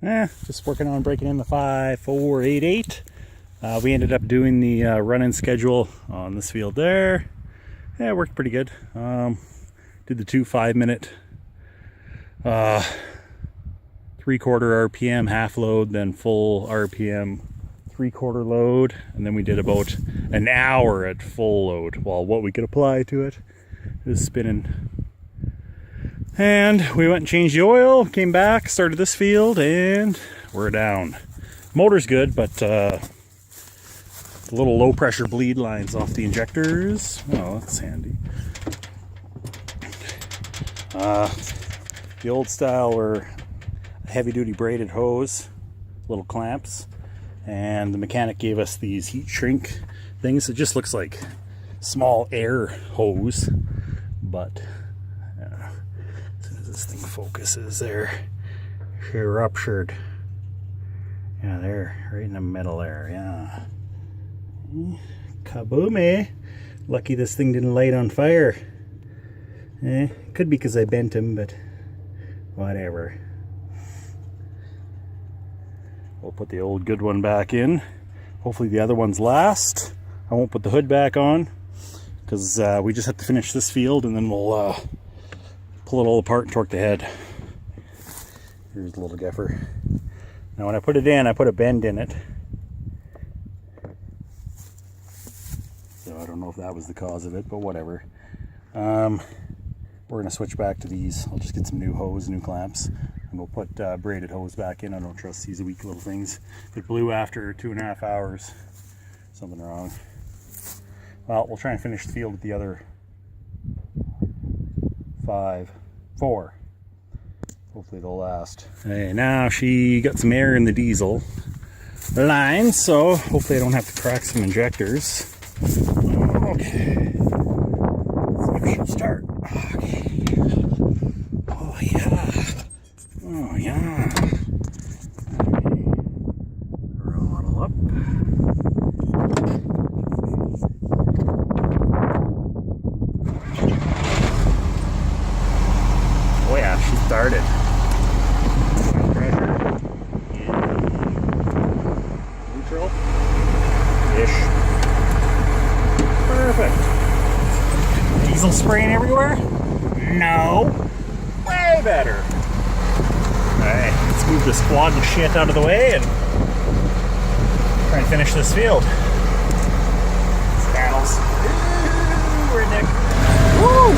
Just working on breaking in the 5-4-8-8. We ended up doing the run-in schedule on this field there. Yeah, it worked pretty good. Did the 2 5-minute 3/4 RPM half load, then full RPM 3/4 load, and then we did about an hour at full load while what we could apply to it is spinning. And we went and changed the oil, came back, started this field, and we're down. Motor's good, but the little low pressure bleed lines off the injectors, oh, that's handy. The old style were heavy duty braided hose, little clamps, and the mechanic gave us these heat shrink things. It just looks like small air hose, but as soon as this thing focuses there, she ruptured. Yeah, there, right in the middle there, yeah. Kaboom, eh? Lucky this thing didn't light on fire. Could be because I bent him, but whatever. We'll put the old good one back in. Hopefully the other ones last. I won't put the hood back on because we just have to finish this field and then we'll pull it all apart and torque the head. Here's the little gaffer. Now when I put it in, I put a bend in it. So I don't know if that was the cause of it, but whatever. We're going to switch back to these. I'll just get some new hose, new clamps, and we'll put braided hose back in. I don't trust these weak little things. It blew after 2.5 hours. Something wrong. Well, we'll try and finish the field with the other 4. Hopefully they'll last. Hey, now she got some air in the diesel line, so hopefully I don't have to crack some injectors. Okay. Let's see if she'll start. Okay. Oh yeah. Oh yeah. Okay. Throttle up. Oh yeah, she started. Neutral-ish. Perfect. Diesel spraying everywhere? No. Way better. Alright, let's move this quad and shit out of the way and try and finish this field. Saddles. Redneck. Woo!